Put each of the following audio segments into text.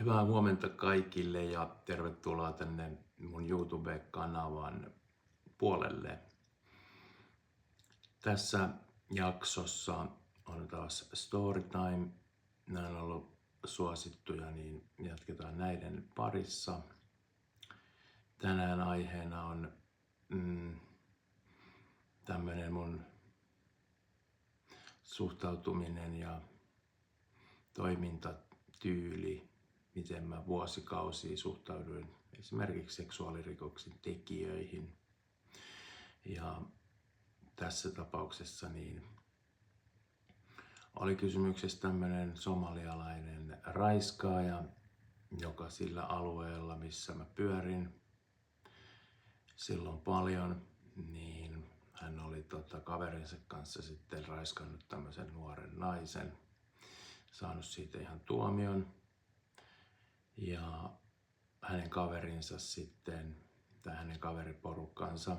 Hyvää huomenta kaikille ja tervetuloa tänne mun YouTube-kanavan puolelle. Tässä jaksossa on taas storytime. Nämä on ollut suosittuja, niin jatketaan näiden parissa. Tänään aiheena on tämmönen mun suhtautuminen ja toimintatyyli, miten mä vuosikausia suhtauduin esimerkiksi seksuaalirikoksen tekijöihin. Ja tässä tapauksessa niin oli kysymyksessä tämmöinen somalialainen raiskaaja, joka sillä alueella, missä mä pyörin silloin paljon, niin hän oli kaverinsa kanssa sitten raiskannut tämmöisen nuoren naisen, saanut siitä ihan tuomion. Ja hänen kaverinsa sitten, tai hänen kaveriporukkansa,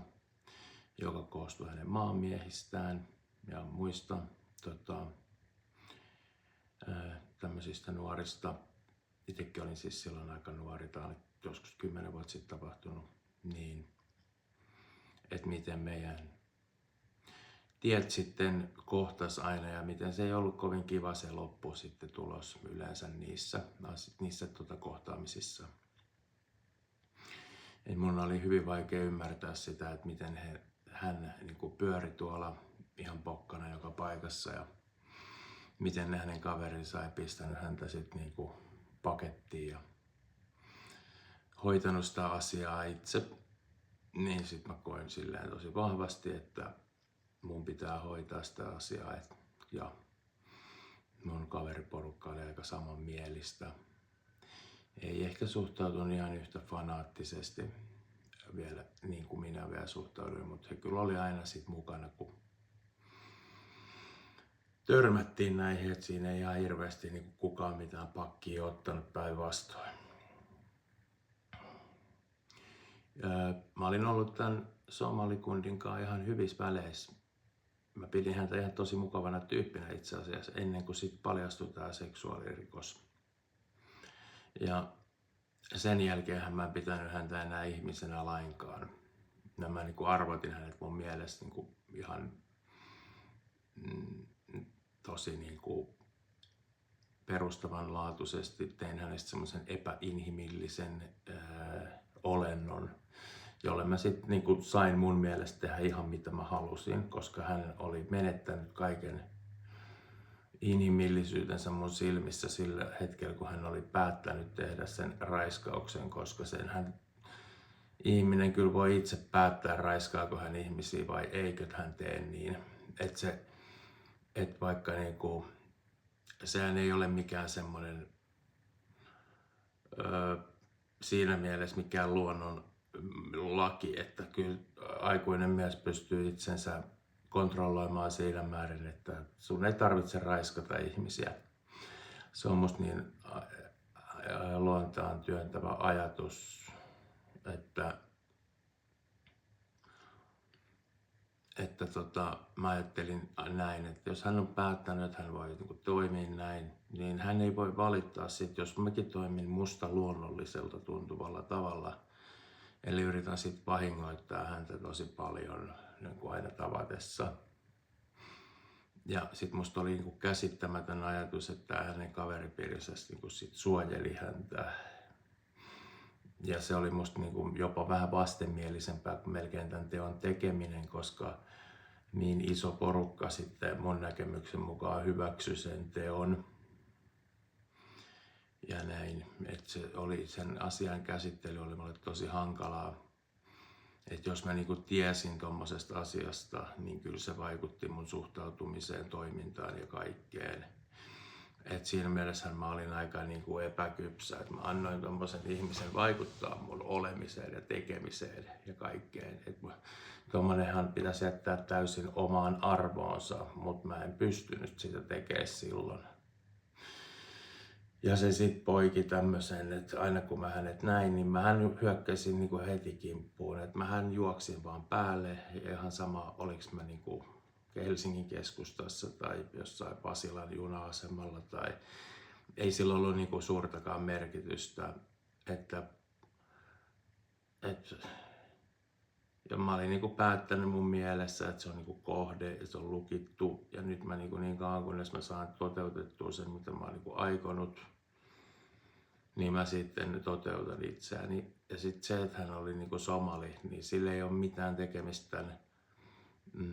joka koostui hänen maanmiehistään ja muista tämmöisistä nuorista. Itsekin olin siis silloin aika nuori, tämä oli joskus 10 vuotta sitten tapahtunut, niin että miten meidän tiet sitten kohtas aina ja miten se ei ollut kovin kiva se loppu sitten tulos yleensä niissä kohtaamisissa. Et mun oli hyvin vaikea ymmärtää sitä, että miten hän niin kuin pyöri tuolla ihan pokkana joka paikassa ja miten ne hänen kaverinsa ei pistänyt häntä sitten niin kuin pakettiin ja hoitanut sitä asiaa itse. Niin sit mä koin silleen tosi vahvasti, että mun pitää hoitaa sitä asiaa ja mun kaveriporukka oli aika samanmielistä. Ei ehkä suhtautunut ihan yhtä fanaattisesti vielä niin kuin minä vielä suhtauduin, mutta he kyllä oli aina sit mukana, kun törmättiin näihin, että siinä ei ihan hirveästi niin kukaan mitään pakkia ottanut päinvastoin. Mä olin ollut tämän somalikundin kanssa ihan hyvissä väleissä. Mä pidin häntä ihan tosi mukavana tyyppinä itse asiassa ennen kuin sit paljastui tää seksuaalirikos. Ja sen jälkeen mä en pitänyt häntä enää ihmisenä lainkaan. Mä niin kuin arvotin hänet mun mielestä niin kuin ihan tosi niin kuin perustavanlaatuisesti. Tein hänestä semmoisen epäinhimillisen olennon, jolle mä sitten niin sain mun mielestä tehdä ihan mitä mä halusin, koska hän oli menettänyt kaiken inhimillisyytensä mun silmissä sillä hetkellä, kun hän oli päättänyt tehdä sen raiskauksen, koska ihminen kyllä voi itse päättää, raiskaako hän ihmisiä vai eikö hän tee niin. Että vaikka niinku, sehän ei ole mikään semmoinen siinä mielessä mikään luonnon laki, että kyllä aikuinen mies pystyy itsensä kontrolloimaan siinä määrin, että sun ei tarvitse raiskata ihmisiä. Se on musta niin luontaan työntävä ajatus, että mä ajattelin näin, että jos hän on päättänyt, että hän voi niin toimia näin, niin hän ei voi valittaa sit, jos mäkin toimin musta luonnolliselta tuntuvalla tavalla. Eli yritän sit vahingoittaa häntä tosi paljon niin kuin aina tavatessa. Ja sit musta oli niin kuin käsittämätön ajatus, että hänen kaveripiirinsä niin sit suojeli häntä. Ja se oli musta niin kuin jopa vähän vastenmielisempää kuin melkein tämän teon tekeminen, koska niin iso porukka sitten mun näkemyksen mukaan hyväksyi sen teon. Ja näin, että sen asian käsittely oli mulle tosi hankalaa. Että jos mä niinku tiesin tommosesta asiasta, niin kyllä se vaikutti mun suhtautumiseen, toimintaan ja kaikkeen. Et siinä mielessä mä olin aika niinku epäkypsä, että mä annoin tommosen ihmisen vaikuttaa mun olemiseen ja tekemiseen ja kaikkeen. Tommonenhan pitäisi jättää täysin omaan arvoonsa, mutta mä en pystynyt sitä tekemään silloin. Ja se sit poiki tämmösen, että aina kun mä hänet näin, niin mähän hyökkäsin niinku heti kimppuun. Että mähän juoksin vaan päälle ja ihan sama oliks mä niinku Helsingin keskustassa tai jossain Pasilan juna-asemalla tai ei sillä ollut niin kuin suurtakaan merkitystä, ja mä olin niin kuin päättänyt mun mielessä, että se on niin kuin kohde ja se on lukittu, ja nyt mä niin kauan kunnes mä saan toteutettua sen, mitä mä oon niin kuin aikonut, niin mä sitten toteutan itseäni. Ja sitten se, että hän oli niin kuin somali, niin sillä ei ole mitään tekemistä tämän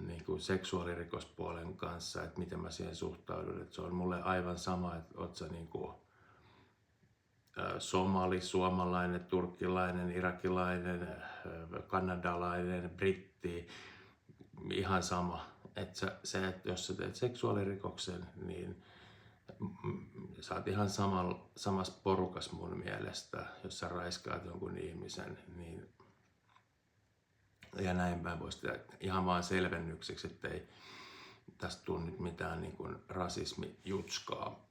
niin kuin seksuaalirikospuolen kanssa, että miten mä siihen suhtaudun. Että se on mulle aivan sama, että oot sä niin kuin somali, suomalainen, turkkilainen, irakilainen, kanadalainen, britti, ihan sama. Että jos sä teet seksuaalirikoksen, niin sä oot ihan samassa porukas mun mielestä, jos sä raiskaat jonkun ihmisen, niin ja näin päin voisi tehdä ihan vaan selvennykseksi, ettei tästä tule nyt mitään niin kuin rasismijutskaa.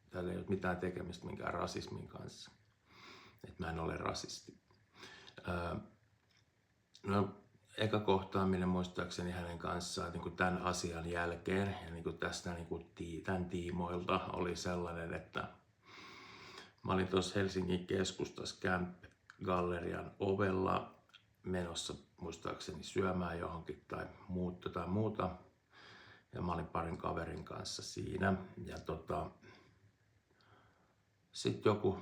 Täällä ei ole mitään tekemistä minkään rasismin kanssa. Että mä en ole rasisti. No, eka kohtaaminen muistaakseni hänen kanssaan niin kuin tämän asian jälkeen ja niin kuin tästä niin kuin tämän tiimoilta oli sellainen, että mä olin tuossa Helsingin keskustassa Camp-gallerian ovella menossa muistaakseni syömään johonkin tai muuta. Ja mä olin parin kaverin kanssa siinä. Ja sitten joku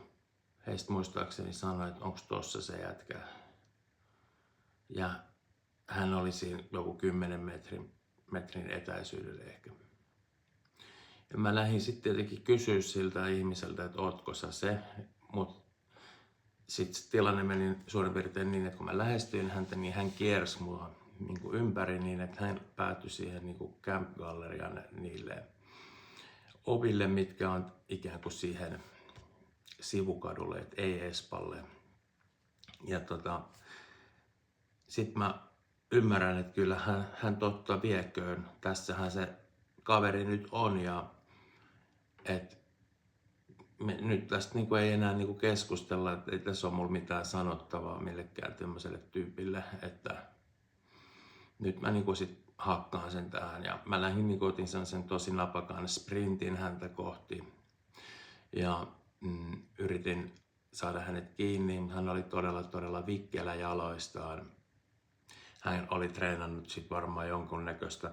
heistä muistaakseni sanoi, että onko tossa se jätkä. Ja hän oli siinä joku 10 metrin etäisyydellä ehkä. Ja mä lähdin sitten tietenkin kysyä siltä ihmiseltä, että ootko sä se. Mutta sitten tilanne meni suurin piirtein niin, että kun mä lähestyin häntä, niin hän kiersi mua niin kuin ympäri niin, että hän päätyi siihen niin kuin Camp-gallerian niille oville, mitkä on ikään kuin siihen sivukadulle, et ei Espalle. Ja sit mä ymmärrän, että kyllä hän totta vieköön. Tässähän se kaveri nyt on ja nyt tästä niinku ei enää niinku keskustella, että ei tässä ole mulla mitään sanottavaa millekään tämmöiselle tyypille, että nyt mä niinku sit hakkaan sen tähän ja mä lähdin niinku otin sen tosi napakan sprintin häntä kohti ja yritin saada hänet kiinni. Hän oli todella vikkelä jaloistaan. Hän oli treenannut sit varmaan jonkunnäköistä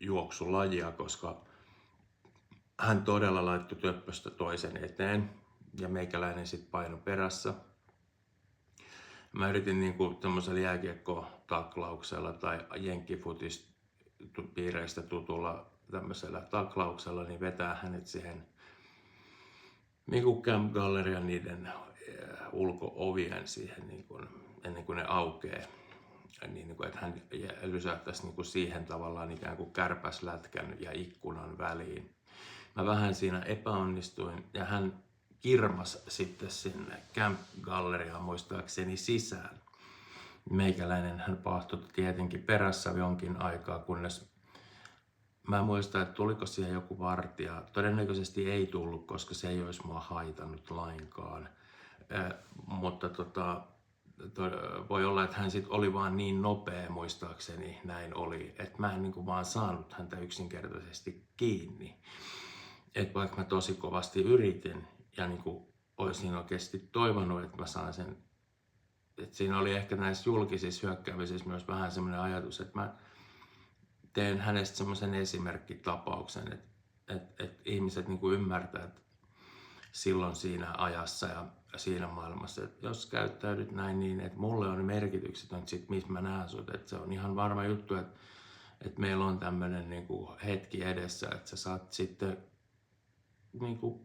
juoksulajia, koska hän todella laittoi töppöstä toisen eteen ja meikäläinen sit paino perässä. Mä yritin niinku tämmöisellä jääkiekko-taklauksella tai jenkkifutispiireistä tutulla tämmöisellä taklauksella niin vetää hänet siihen niinku Camp-gallerian niiden ulko-ovien siihen niinku, ennen kuin ne aukeaa. Niin, että hän lysähtäisi niin siihen tavallaan ikään kuin kärpäslätkän ja ikkunan väliin. Mä vähän siinä epäonnistuin ja hän kirmas sitten sinne Camp-galleriaan muistaakseni sisään. Meikäläinen hän pahtoi tietenkin perässä jonkin aikaa, kunnes mä muistan, että tuliko siihen joku vartija. Todennäköisesti ei tullut, koska se ei olisi mua haitannut lainkaan. Mutta voi olla, että hän sitten oli vaan niin nopea, muistaakseni näin oli, että mä en niin kuin vaan saanut häntä yksinkertaisesti kiinni. Että vaikka mä tosi kovasti yritin ja niin kuin olisin oikeasti toivonut, että mä saan sen, että siinä oli ehkä näissä julkisissa hyökkäämisissä myös vähän semmoinen ajatus, että mä teen hänestä semmoisen esimerkkitapauksen, että ihmiset niin kuin ymmärtää, että silloin siinä ajassa ja siinä maailmassa, että jos käyttäydyt näin niin, että mulle on merkityksetön sit, missä mä näen sut, että se on ihan varma juttu, että meillä on tämmönen niinku hetki edessä, että sä saat sitten niinku,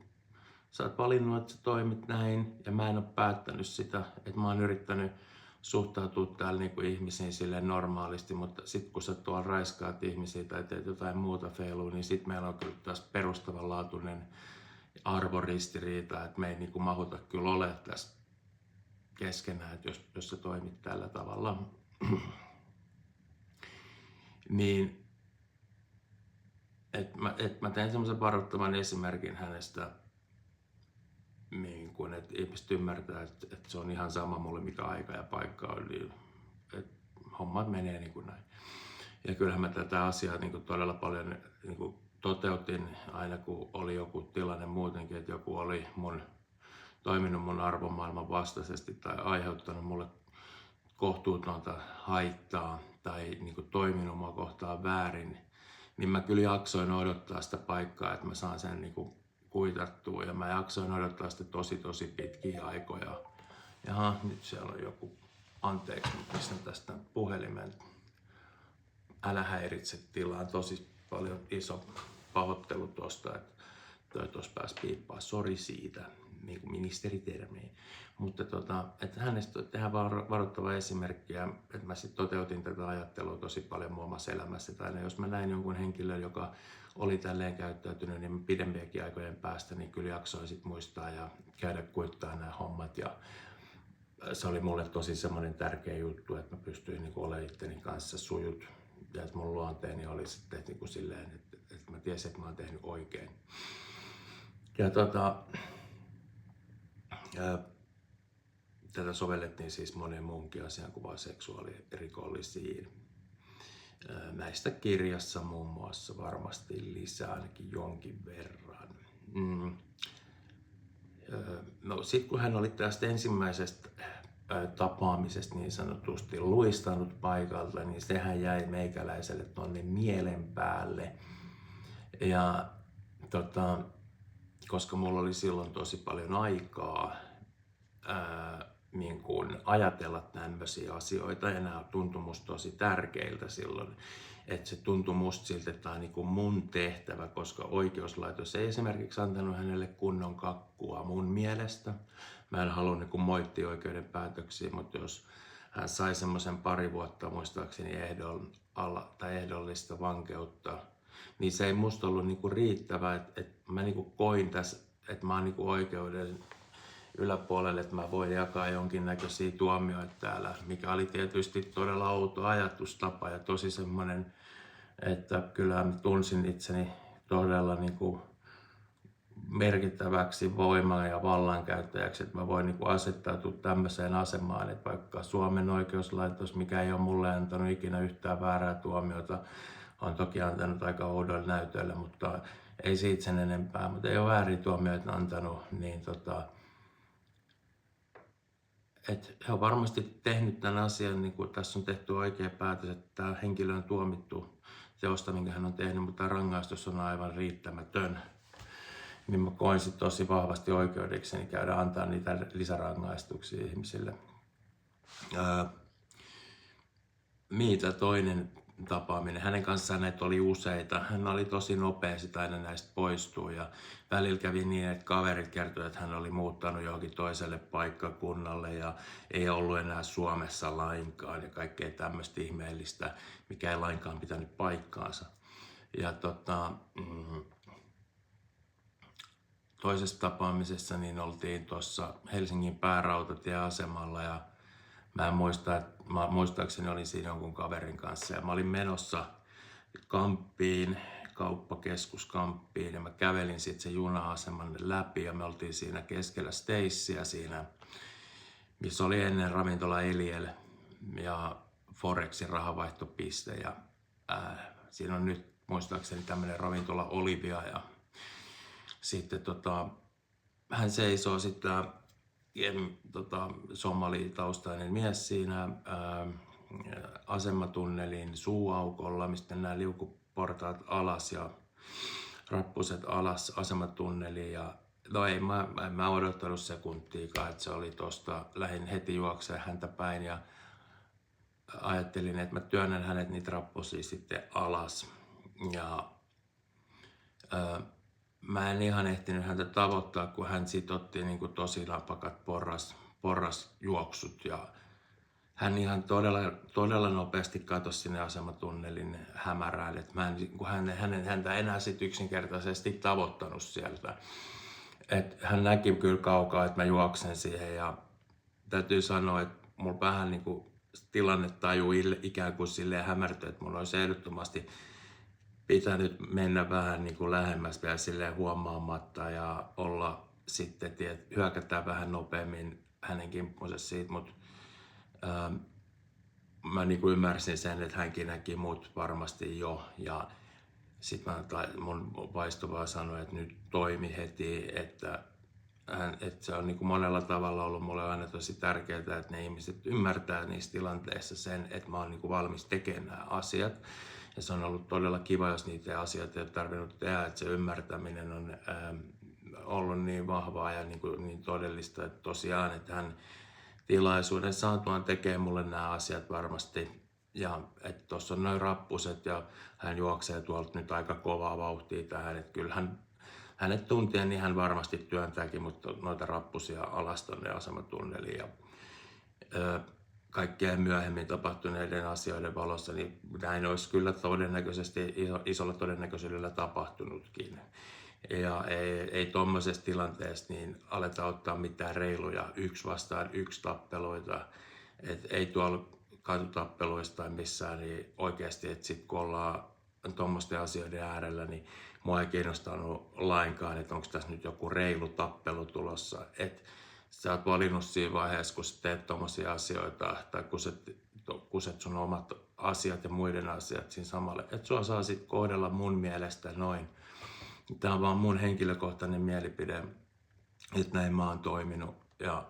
sä oot valinnut, että sä toimit näin ja mä en ole päättänyt sitä, että mä oon yrittänyt suhtautua täällä niinku ihmisiin silleen normaalisti, mutta sit kun sä tuolla raiskaat ihmisiä tai teet jotain muuta feilua, niin sit meillä on kyllä taas perustavanlaatuinen arvoristiriita, että me ei niinku mahuta kyllä ole tässä keskenään, että jos sä toimit tällä tavalla. Niin, että mä teen semmoisen varoittavan esimerkin hänestä, niin kun, että ihmiset ymmärtää, että se on ihan sama mulle mikä aika ja paikka on, niin, että hommat menee niin kuin näin. Ja kyllähän mä tätä asiaa niin kuin todella paljon niin kuin toteutin aina kun oli joku tilanne muutenkin, että joku oli toiminut mun arvomaailman vastaisesti tai aiheuttanut mulle kohtuutonta haittaa tai niin kuin toiminut mua kohtaan väärin, niin mä kyllä jaksoin odottaa sitä paikkaa, että mä saan sen niin kuin kuitattua, ja mä jaksoin odottaa sitä tosi pitkiä aikoja. Jaha, nyt siellä on joku, anteeksi, mä pistän tästä puhelimen. Älä häiritse tilaa, tosi paljon iso pahoittelu tosta, että tuossa pääsi piippaa, sori siitä, niin kuin ministeritermiin. Mutta että hänestä tehdään varoittava esimerkkiä, että mä sitten toteutin tätä ajattelua tosi paljon mun omassa elämässä. Tai jos mä näin jonkun henkilön, joka oli tälleen käyttäytynyt, niin pidempiäkin aikojen päästä, niin kyllä jaksoin sit muistaa ja käydä kuittaa nämä hommat. Ja se oli mulle tosi semmoinen tärkeä juttu, että mä pystyin niin olemaan itteni kanssa sujut. Ja että mun luonteeni oli sitten niin silleen, että mä tiesin, että mä oon tehnyt oikein. Ja tätä sovellettiin siis moneen muunkin asiaan kuin seksuaalirikollisiin. Näistä kirjassa muun muassa varmasti lisää ainakin jonkin verran. No sit kun hän oli tästä ensimmäisestä tapaamisesta niin sanotusti luistanut paikalta, niin sehän jäi meikäläiselle tonne mielen päälle. Ja koska mulla oli silloin tosi paljon aikaa niin kuin ajatella tämmöisiä asioita, ja nämä tuntui musta tosi tärkeiltä silloin. Että se tuntui musta siltä, että tämä on niin kuin mun tehtävä, koska oikeuslaitos ei esimerkiksi antanut hänelle kunnon kakkua mun mielestä. Mä en halua niin kuin moittia oikeuden päätöksiä, mutta jos hän sai semmoisen 2 vuotta muistaakseni ehdollista vankeutta, niin se ei musta ollut niinku riittävä, että mä niinku koin tässä, että mä oon niinku oikeuden yläpuolelle, että mä voin jakaa jonkinnäköisiä tuomioita täällä, mikä oli tietysti todella outo ajatustapa ja tosi semmoinen, että kyllä mä tunsin itseni todella niinku merkittäväksi voimaa ja vallankäyttäjäksi, että mä voin niinku asettautua tämmöiseen asemaan, että vaikka Suomen oikeuslaitos, mikä ei ole mulle antanut ikinä yhtään väärää tuomiota, on toki antanut aika oudoille näytöille, mutta ei siitä sen enempää, mutta ei ole väärin tuomioita antanut, niin että he on varmasti tehnyt tämän asian, niin kuin tässä on tehty oikea päätös, että tämä henkilö on tuomittu teosta, minkä hän on tehnyt, mutta rangaistus on aivan riittämätön. Niin mä koin sit tosi vahvasti oikeudekseni käydä antaa niitä lisärangaistuksia ihmisille. Mitä toinen tapaaminen. Hänen kanssaan näitä oli useita. Hän oli tosi nopea sitä aina näistä poistua, ja välillä kävi niin, että kaverit kertoivat, että hän oli muuttanut johonkin toiselle paikkakunnalle ja ei ollut enää Suomessa lainkaan ja kaikkea tämmöistä ihmeellistä, mikä ei lainkaan pitänyt paikkaansa. Ja toisessa tapaamisessa niin oltiin tuossa Helsingin päärautatieasemalla, ja mä en muista, että muistaakseni olin siinä jonkun kaverin kanssa ja mä olin menossa Kamppiin, kauppakeskuskamppiin, ja mä kävelin sitten sen juna-aseman läpi ja me oltiin siinä keskellä Staceyä siinä, missä oli ennen ravintola Eliel ja Forexin rahavaihtopiste, ja siinä on nyt muistaakseni tämmöinen ravintola Olivia, ja sitten hän seisoo sitten somalitaustainen mies siinä asematunnelin suuaukolla, mistä nämä liukuportaat alas ja rappuset alas asematunneliin. Ja no ei, mä odottanut sekuntiikaan, että se oli tosta, lähdin heti juokseen häntä päin ja ajattelin, että mä työnnän hänet niitä rappusia sitten alas. Ja mä en ihan ehtinyt häntä tavoittaa, kun hän sit otti niin kuin tosi napakat porrasjuoksut, ja hän ihan todella nopeasti katosi sinne asematunnelin hämärään, että mä en häntä enää sit yksinkertaisesti tavoittanut sieltä. Et hän näki kyllä kaukaa, että mä juoksen siihen, ja täytyy sanoa, että mulla vähän niin kuin tilannetaju ikään kuin silleen hämärtyi, että mun olisi ehdottomasti pitänyt mennä vähän niin kuin lähemmäs vielä silleen huomaamatta ja olla sitten, hyökätään vähän nopeammin hänen kimppunsa siitä, mutta mä niin kuin ymmärsin sen, että hänkin näki mut varmasti jo, ja sitten mun vaisto vaan sanoi, että nyt toimi heti, että se on niin kuin monella tavalla ollut mulle aina tosi tärkeää, että ne ihmiset ymmärtää niissä tilanteissa sen, että mä oon niin kuin valmis tekemään nämä asiat. Ja se on ollut todella kiva, jos niitä asioita ei ole tarvinnut tehdä, että se ymmärtäminen on ollut niin vahvaa ja niin todellista, että tosiaan, että hän tilaisuuden saatuaan tekee mulle nämä asiat varmasti. Ja että tuossa on noin rappuset ja hän juoksee tuolta nyt aika kovaa vauhtia tähän, että kyllähän hänet tuntien, niin hän varmasti työntääkin mutta noita rappusia alas tonne asematunneliin. Ja kaikkeen myöhemmin tapahtuneiden asioiden valossa, niin näin olisi kyllä todennäköisesti isolla todennäköisyydellä tapahtunutkin. Ja ei tuommoisessa tilanteessa niin aleta ottaa mitään reiluja 1 vastaan 1 tappeluita. Et ei tuolla katutappeluista tai missään, niin oikeasti, että sit kun ollaan tuommoisten asioiden äärellä, niin mua ei kiinnostanut lainkaan, että onko tässä nyt joku reilu tappelu tulossa. Et sä oot valinnut siinä vaiheessa, kun sä teet tommosia asioita, tai kuset sun omat asiat ja muiden asiat siinä samalle, että sua saa sit kohdella mun mielestä noin. Tää on vaan mun henkilökohtainen mielipide, että näin mä oon toiminut ja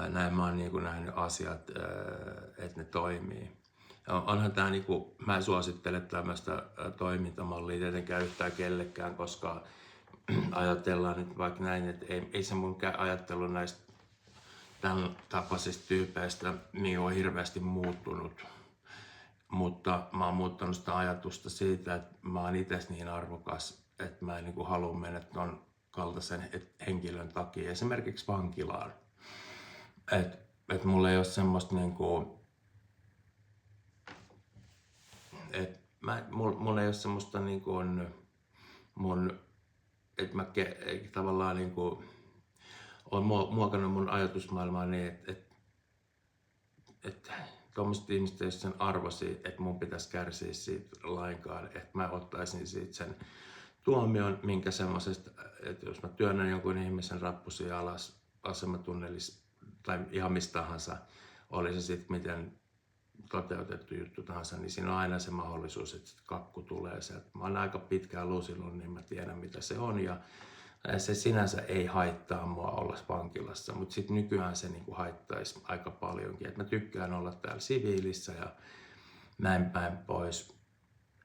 näin mä oon niin kuin nähnyt asiat, että ne toimii. Onhan tää niinku, mä en suosittele tämmöistä toimintamallia tietenkään yhtään kellekään, koska ajatellaan nyt vaikka näin, että ei se mun ajattelu näistä tämän tapaisista tyypeistä niin ole hirveästi muuttunut. Mutta mä oon muuttanut sitä ajatusta siitä, että mä oon itse niin arvokas, että mä en niinku halua mennä ton kaltaisen henkilön takia esimerkiksi vankilaan. Et mulla ei ole semmoista niinku, mulla ei ole semmoista niinku että mä tavallaan niinku on muokannut mun ajatusmaailmaa niin, että tuommoiset ihmiset ei ole sen arvosi, että mun pitäisi kärsiä siitä lainkaan, että mä ottaisin siitä sen tuomion, minkä semmoisesta, että jos mä työnnän jonkun ihmisen rappusia alas asematunnelissa tai ihan mistä tahansa, oli se sitten miten toteutettu juttu tahansa, niin siinä on aina se mahdollisuus, että kakku tulee sieltä. Mä oon aika pitkään luusinut, niin mä tiedän mitä se on ja se sinänsä ei haittaa mua olla vankilassa, mutta sitten nykyään se niinku haittaisi aika paljonkin. Et mä tykkään olla täällä siviilissä ja näin päin pois.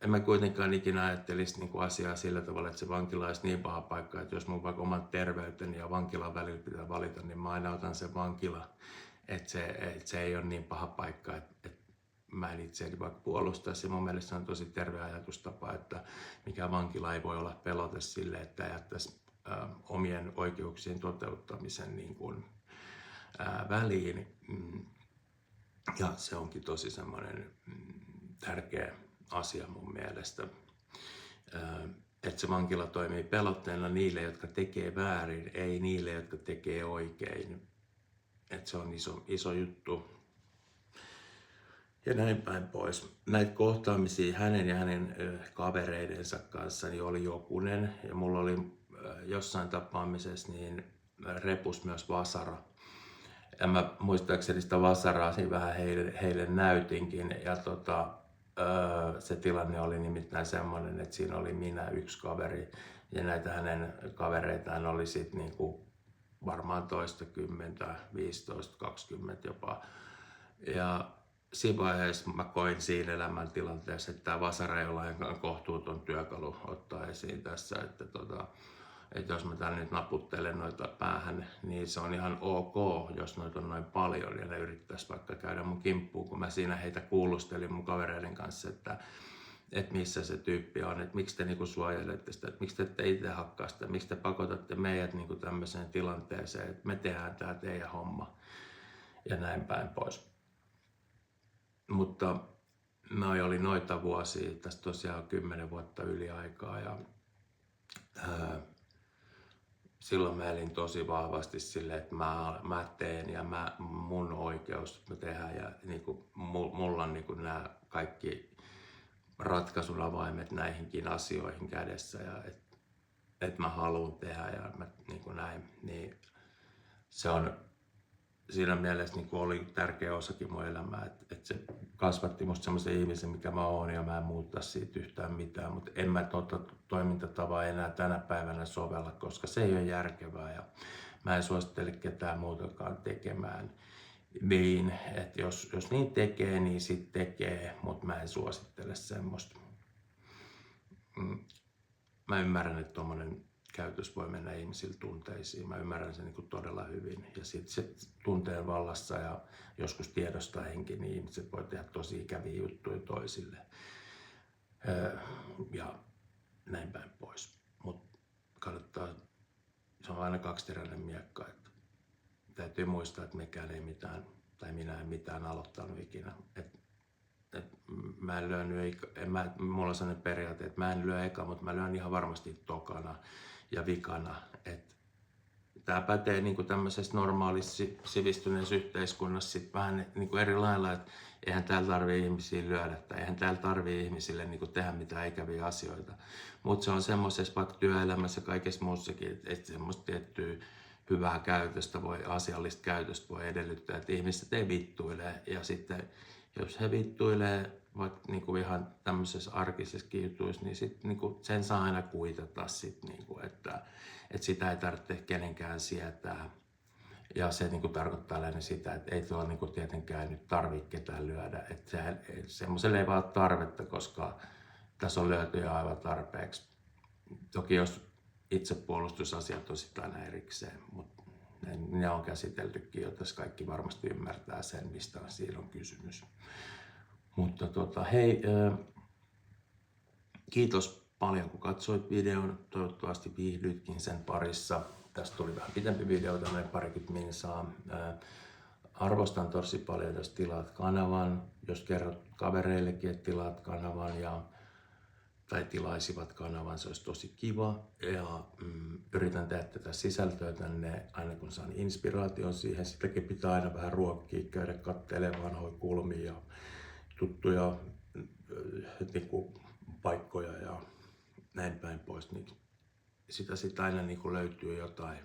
En mä kuitenkaan ikinä ajattelisi niinku asiaa sillä tavalla, että se vankila olisi niin paha paikka, että jos mun vaikka oman terveyteni ja vankilan välillä pitää valita, niin mä aina otan sen vankila. Että se ei ole niin paha paikka, että mä en itseäni vaikka puolustaisi. Mun mielestä se on tosi terve ajatustapa, että mikä vankila ei voi olla pelote sille, että jättäisi omien oikeuksien toteuttamisen niin kuin, väliin. Ja se onkin tosi semmoinen tärkeä asia mun mielestä. Että se vankila toimii pelotteena niille, jotka tekee väärin, ei niille, jotka tekee oikein. Että se on iso juttu. Ja näin päin pois. Näitä kohtaamisia hänen ja hänen kavereidensa kanssa niin oli jokunen. Ja mulla oli jossain tapaamisessa niin repus myös vasara. Ja mä muistaakseni sitä vasaraa siinä vähän heille näytinkin. Ja se tilanne oli nimittäin semmoinen, että siinä oli minä, yksi kaveri. Ja näitä hänen kavereitaan oli sitten niinku varmaan toistakymmentä, 15, 20 jopa. Ja siinä vaiheessa mä koin siinä elämäntilanteessa, että tämä vasara ei ole lainkaan kohtuuton työkalu ottaa esiin tässä, että jos mä tän nyt naputtelen noita päähän, niin se on ihan ok, jos noita on noin paljon ja ne yrittäisi vaikka käydä mun kimppuun, kun mä siinä heitä kuulustelin mun kavereiden kanssa, että missä se tyyppi on, että miksi te niinku suojelette sitä, että miksi te ette itse hakkaa sitä, miksi te pakotatte meidät niinku tämmöiseen tilanteeseen, että me tehdään tää teidän homma ja näin päin pois. Mutta noi oli noita vuosia, tässä tosiaan 10 vuotta yli aikaa ja silloin mä elin tosi vahvasti silleen, että mä teen ja mun oikeus me tehdään ja niinku, mulla on niinku nämä kaikki ratkaisun avaimet näihinkin asioihin kädessä ja että mä haluan tehdä ja mä niinku näin, niin se on siinä mielessä niin kuin oli tärkeä osakin mun elämää, että se kasvatti musta semmoisen ihmisen, mikä mä oon, ja mä en muuttaa siitä yhtään mitään, mutta en mä tuota toimintatavaa enää tänä päivänä sovella, koska se ei ole järkevää, ja mä en suosittele ketään muutakaan tekemään niin, että jos niin tekee, niin sit tekee, mutta mä en suosittele semmoista. Mä ymmärrän, että tommonen käytös voi mennä ihmisillä tunteisiin. Mä ymmärrän sen niin kuin todella hyvin. Ja sitten se tunteen vallassa ja joskus tiedostaenkin, niin ihmiset voi tehdä tosi ikäviä juttuja toisille. Ja näin päin pois. Mutta kannattaa, se on aina kaksiteräinen miekka. Että täytyy muistaa, että mekään ei mitään, tai minä en mitään aloittanut ikinä. Mä en lyönyt, mulla on sellainen periaate, että mä en lyö eka, mutta mä lyön ihan varmasti tokana ja vikana. Tää pätee niin kuin tämmöisessä normaalissa sivistyneessä yhteiskunnassa sit vähän niin kuin eri lailla, että eihän täällä tarvii ihmisiä lyödä tai eihän täällä tarvii ihmisille niin kuin tehdä mitään ikäviä asioita. Mutta se on semmoisessa vaikka työelämässä ja kaikessa muussakin, että semmoista tiettyä hyvää käytöstä asiallista käytöstä voi edellyttää, että ihmiset ei vittuile, ja sitten jos he vittuilee vaikka niinku ihan tämmöisessä arkisessa jutuissa, niin sit niinku sen saa aina kuitata sit niinku, että sitä ei tarvitse kenenkään sietää. Ja se niinku tarkoittaa lähinnä sitä, että ei tuolla niinku tietenkään nyt tarvitse ketään lyödä. Että semmoiselle ei vaan ole tarvetta, koska tässä on lyöty jo aivan tarpeeksi. Toki jos itsepuolustusasiat on sitten aina erikseen, mutta ne on käsiteltykin, jotta kaikki varmasti ymmärtää sen, mistä siinä on kysymys. Mutta hei, kiitos paljon kun katsoit videon, toivottavasti viihdyitkin sen parissa. Tästä tuli vähän pitempi video, tämmöinen 20 minsaa. Arvostan tosi paljon, jos tilaat kanavan, jos kerrot kavereillekin, että tilaat kanavan tai tilaisivat kanavan, se olisi tosi kiva. Ja yritän tehdä tätä sisältöä tänne aina kun saan inspiraation siihen. Sitäkin pitää aina vähän ruokkia, käydä katselemaan vanhoja kulmia ja tuttuja niinku, paikkoja ja näin päin pois. Niin sitä sitten aina niinku löytyy jotain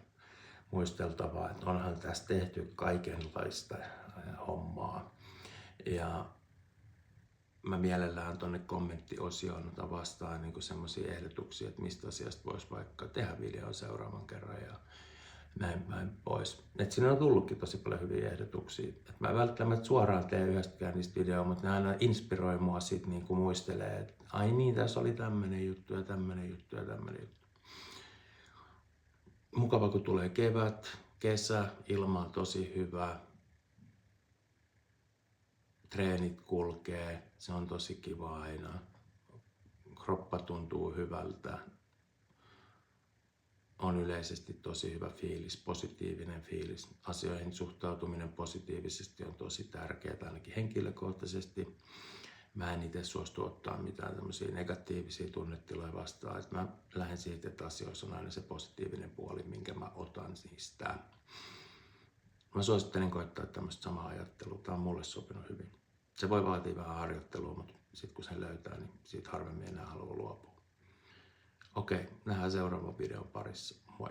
muisteltavaa, että onhan tässä tehty kaikenlaista hommaa. Ja mä mielellään tuonne kommenttiosioon otan vastaan niin semmoisia ehdotuksia, että mistä asiasta voisi vaikka tehdä video seuraavan kerran ja näin päin pois. Et siinä on tullutkin tosi paljon hyviä ehdotuksia. Et mä en välttämättä suoraan tee yhdestäkään niistä videoa, mutta ne aina inspiroi mua sit niin kuin muistelee, että ai niin, tässä oli tämmönen juttu ja tämmönen juttu ja tämmönen juttu. Mukava kun tulee kevät, kesä, ilma on tosi hyvä. Treenit kulkee, se on tosi kiva aina. Kroppa tuntuu hyvältä. On yleisesti tosi hyvä fiilis, positiivinen fiilis. Asioihin suhtautuminen positiivisesti on tosi tärkeää, ainakin henkilökohtaisesti. Mä en itse suostu ottaa mitään tämmöisiä negatiivisia tunnetiloja vastaan. Et mä lähden siitä, että asioissa on aina se positiivinen puoli, minkä mä otan niistä. Mä suosittelen koittaa tämmöistä samaa ajattelua. Tää on mulle sopinut hyvin. Se voi vaatia vähän harjoittelua, mutta sitten kun sen löytää, niin siitä harvemmin enää haluaa luopua. Okei, nähdään seuraavan videon parissa. Moi!